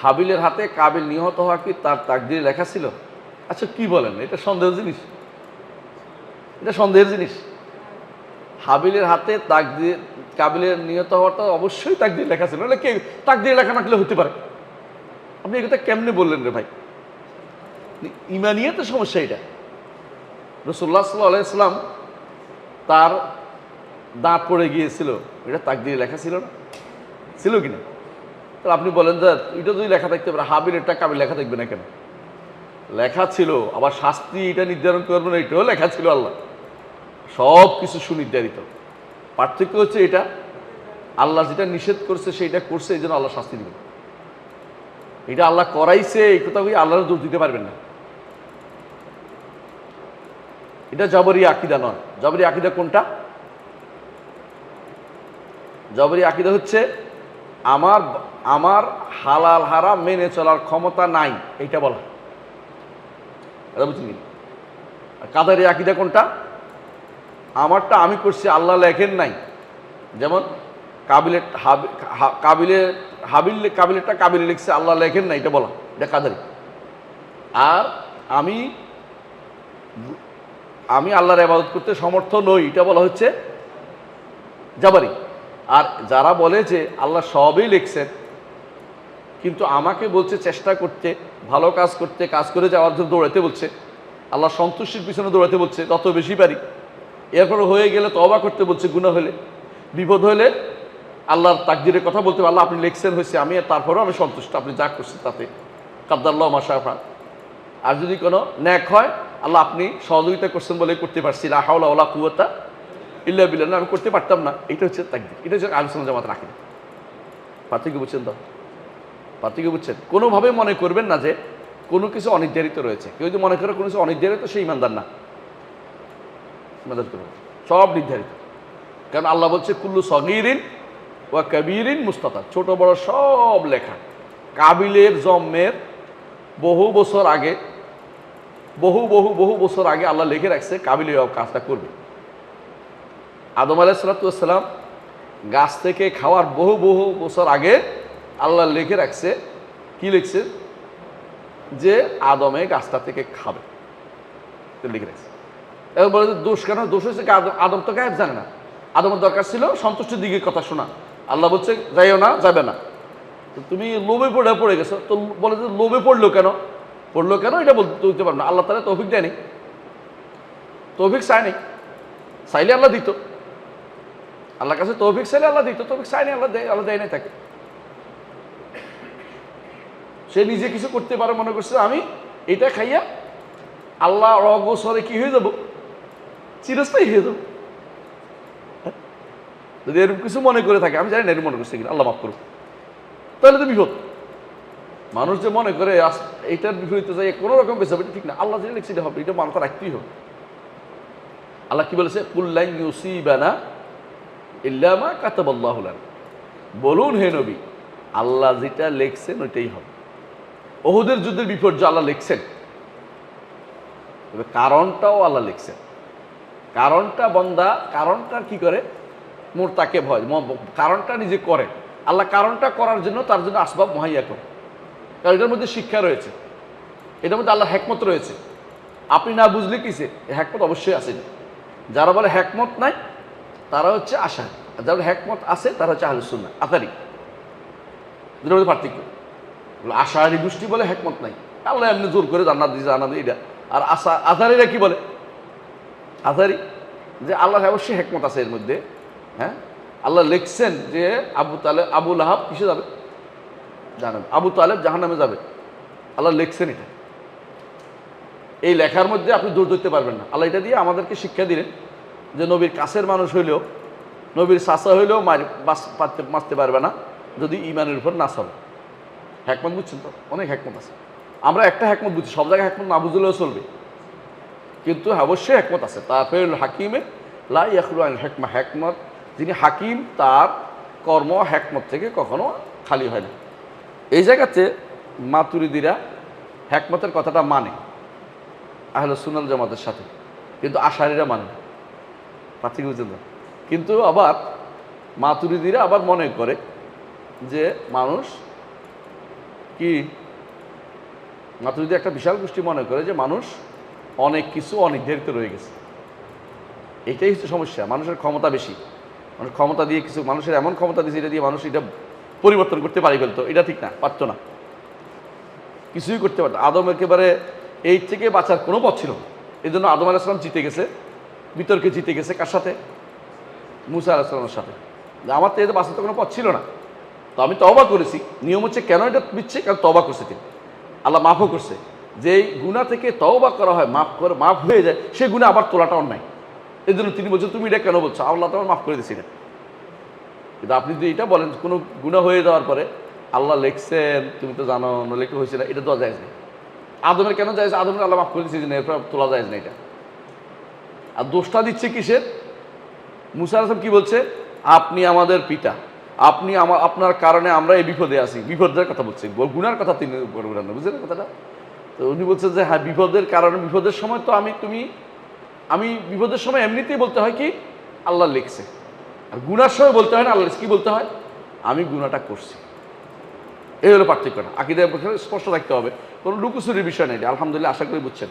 হাবিলের হাতে কাবিল নিহত হওয়া কি তার তাকদীরে লেখা ছিল? আচ্ছা কি বলেন, এটা সন্দেহের জিনিস? এটা সন্দেহের জিনিস? হাবিলের হাতে কাবিলের নিহত হওয়াটা অবশ্যই তাকদীরে লেখা ছিল, নাহলে কে তাকদীরে লেখা না হতে পারে? আপনি এটা কেমনে বললেন রে ভাই? ইমানিয়াতে সমস্যা এটা। রাসূলুল্লাহ সাল্লাল্লাহু আলাইহি ওয়াসাল্লাম তার দাঁত পড়ে গিয়েছিল, এটা তাকদীরে লেখা ছিল না? ছিল কিনা? তাহলে আপনি বলেন যে এটা যদি লেখা থাকতে পারে, হাবিলেরটা কাবিল লেখা থাকবে না কেন? লেখা ছিল। আবার শাস্তি এটা নির্ধারণ করবে না, এটাও লেখা ছিল। আল্লাহ সব কিছু সুনির্ধারিত। পার্থক্য হচ্ছে এটা, আল্লাহ যেটা নিষেধ করছে সেইটা করছে, এই জন্য আল্লাহ শাস্তি দিবে। এটা আল্লাহ করাইছে, এই কথা আল্লাহর দোষ দিতে পারবেন না। এটা জবরি আকীদা নয়। জবরি আকীদা কোনটা? জবরি আকীদা হচ্ছে আমার হালাল হারাম মেনে চলার ক্ষমতা নাই, এইটা বলা। এটা বুঝলি? কাদারি আকীদা কোনটা? আমারটা আমি করছি, আল্লাহ লেখেন নাই। যেমন কাবিলেরটা কাবিলে লিখছে, আল্লাহ লেখেন নাই, এটা বলা, এটা কাদারি। আর আমি আল্লাহর ইবাদত করতে সমর্থ নই, এটা বলা হচ্ছে জাবারি। আর যারা বলে যে আল্লাহ সবই লিখছেন, কিন্তু আমাকে বলছে চেষ্টা করতে, ভালো কাজ করতে, কাজ করে যাওয়ার জন্য দৌড়াতে বলছে, আল্লাহ সন্তুষ্টির পিছনে দৌড়াতে বলছে যত বেশি পারি, এরপরে হয়ে গেলে তওবা করতে বলছে, গুনাহ হলে, বিপদ হলে আল্লাহর তাকদীরের কথা বলতে, আল্লাহ আপনি লিখছেন হয়েছে, আমি তারপরেও আমি সন্তুষ্ট, আপনি যা করছেন তাতে কাদ্দারুল্লাহ মা শাআ ফাআল। আর যদি কোনো ন্যাক হয়, আল্লাহ আপনি সহযোগিতা করছেন বলে করতে পারছি, লা হাওলা ওয়ালা কুওয়াতা ইল্লা বিল্লাহ, আমি করতে পারতাম না। এটা হচ্ছে তাকদীর, এটা হচ্ছে আহলুস সুন্নাহ জামাতের আকীদা। পার্থক্য বুঝছেন তো? পার্থক্য বুঝছেন? কোনোভাবে মনে করবেন না যে কোনো কিছু অনির্ধারিত রয়েছে। কেউ যদি মনে করে কোনো কিছু অনির্ধারিত, সে ইমানদার না। ইমানদার করবেন, সব নির্ধারিত। কারণ আল্লাহ বলছে কুল্লু সগীরিন ওয়া কাবীরিন মুস্তাতার, ছোট বড় সব লেখা। কাবিলের জন্মের বহু বছর আগে আল্লাহ লিখে রাখছে কাবিল কাজটা করবে। আদম আলাইহিস সালাতু ওয়াস সালাম গাছ থেকে খাওয়ার বহু বছর আগে আল্লাহ লিখে রাখছে, কি লিখছে? যে আদমে গাছটা থেকে খাবে, লিখে রাখছে। এবার বলে যে দোষ কেন? দোষ হয়েছে আদম তো গায়েব জানে না। আদমের দরকার ছিল সন্তুষ্টির দিকে কথা শোনা। আল্লাহ বলছে যাইও না, যাবে না। তো তুমি লোভে পড়ে গেছো। তো বলে যে লোভে পড়লো কেন এটা বলতে পারবো না। আল্লাহ তাআলা তৌফিক দেয়নি, তৌফিক চায়নি। চাইলে আল্লাহ দিত, আল্লাহর কাছে তৌফিক চাইলে আল্লাহ দিত, তৌফিক চায়নি আল্লাহ দেয় নাই তাকে। সে নিজে কিছু করতে পারে, মনে করছে আমি এটা খাইয়া আল্লাহ অগোচরে কি হয়ে যাব, চিরস্থায়ী হয়ে যাব। যদি এরকম কিছু মনে করে থাকে, আমি জানি না এরকম মনে করছে কিনা, আল্লাহ মাফ করুক, তাহলে তো বিপদ। মানুষ যে মনে করে এইটার বিপরীতে যাই কোনো রকম বেঁচে হবে, ঠিক না। আল্লাহ যেটা লিখছে এটা হবে, এটা মানতে রাখতেই হবে। আল্লাহ কি বলেছে? কুল লান ইউসিবানা ইল্লা মা কাতাবাল্লাহু লানা, বলুন হে নবী, আল্লাহ যেটা লিখছেন ওইটাই হবে। উহুদের যুদ্ধের বিপর্যয় আল্লাহ লিখছেন, তবে কারণটাও আল্লাহ লিখছেন। কারণটা কি করে? তাকে ভয়, কারণটা নিজে করে। আল্লাহ কারণটা করার জন্য তার জন্য আসবাব মুহাইয়া করে। কারণ এটার মধ্যে শিক্ষা রয়েছে, এটার মধ্যে আল্লাহর হিকমত রয়েছে। আপনি না বুঝলে কিসে হিকমত অবশ্যই আছে। যারা বলে হিকমত নাই তারা হচ্ছে আশারী, আর যারা হিকমত আছে তারা হচ্ছে আহলুস সুন্নাহ আতারি। দুটোর মধ্যে পার্থক্য। আশারী গোষ্ঠী বলে হিকমত নাই, আল্লাহ এমনি জোর করে জান্নাত দিয়েছে, এটা। আর আতারিরা কি বলে? আতারি যে আল্লাহর অবশ্যই হিকমত আছে এর মধ্যে। হ্যাঁ, আল্লাহ লিখছেন যে আবু লাহাব কিসে যাবে জানেন, আবু তালেব জাহান্নামে যাবে, আল্লাহ লিখছেন এটা। এই লেখার মধ্যে আপনি দূর ধরতে পারবেন না। আল্লাহ এটা দিয়ে আমাদেরকে শিক্ষা দিলেন যে নবীর কাছের মানুষ হইলেও, নবীর চাচা হইলেও মারতে পারবে না যদি ইমানের উপর না চলে। হিকমত বুঝছেন তো? অনেক হিকমত আছে। আমরা একটা হিকমত বুঝছি, সব জায়গায় হিকমত না বুঝলেও চলবে, কিন্তু অবশ্যই হিকমত আছে। তাফসীরুল হাকিমে লা ইয়াখলু আল হিকমা, হিকমত যিনি হাকিম তার কর্ম হিকমত থেকে কখনো খালি হয় না। এই জায়গাতে মাতুরিদিরা হিকমতের কথাটা মানে আহলুস সুন্নাহ জামাতের সাথে, কিন্তু আশারীরা মানে না। পার্থক্য বুঝছেন না? কিন্তু আবার মাতুরিদিরা আবার মনে করে যে মানুষ কি মাতুরিদি একটা বিশাল গোষ্ঠী মনে করে যে মানুষ অনেক কিছু অনির্ধারিত রয়ে গেছে। এটাই হচ্ছে সমস্যা। মানুষের ক্ষমতা বেশি, মানুষ ক্ষমতা দিয়ে কিছু, মানুষের এমন ক্ষমতা দিয়েছে এটা দিয়ে মানুষ এটা পরিবর্তন করতে পারি ফেলতো, এটা ঠিক না, পারতো না, কিছুই করতে পারতো। আদম একেবারে এই থেকে বাঁচার কোনো পথ ছিল না। এই জন্য আদম আলাইহিস সালাম জিতে গেছে, বিতর্কে জিতে গেছে কার সাথে? মুসা আলাইহিস সালামের সাথে। আমার তো এতে বাঁচার তো কোনো পথ ছিল না, তো আমি তওবা করেছি। নিয়ম হচ্ছে কেন এটা দিচ্ছে, কারণ তওবা করছে তিনি, আল্লাহ মাফও করছে। যেই গুনাহ থেকে তওবা করা হয়, মাফ হয়ে যায়, সে গুনাহ আবার তোলাটা অন্যায়। এই জন্য তিনি বলছেন তুমি এটা কেন বলছো, আল্লাহ তো আমার মাফ করে দিছি না। কিন্তু আপনি যদি এটা বলেন কোনো গুনাহ হয়ে যাওয়ার পরে আল্লাহ লিখছেন তুমি তো জানো, নইলে একটু হয়েছে না, এটা তো যায় না। আদমের কেন যায়? আদমের আল্লাহ মাফ করে দিচ্ছে না, এরপর তোলা যায় না এটা। আর দোষটা দিচ্ছে কিসের? মুসা আলাইহিস সালাম কি বলছে? আপনি আমাদের পিতা, আপনি আপনার কারণে আমরা এই বিপদে আছি। বিপদের কথা বলছে, গুনার কথা তিনি বলবেন না, বুঝলেন কথাটা? তো উনি বলছেন যে হ্যাঁ বিপদের কারণে, বিপদের সময় তো আমি বিপদের সময় এমনিতেই বলতে হয় কি আল্লাহ লিখছে, আর গুনার সময় বলতে হয় না আল্লাহ কি বলতে হয়, আমি গুনাহটা করছি। এই হলো পার্থক্যটা। আকীদায় স্পষ্ট থাকতে হবে, কোনো লুকোচুরির বিষয় নেই। আলহামদুলিল্লাহ, আশা করি বুঝছেন।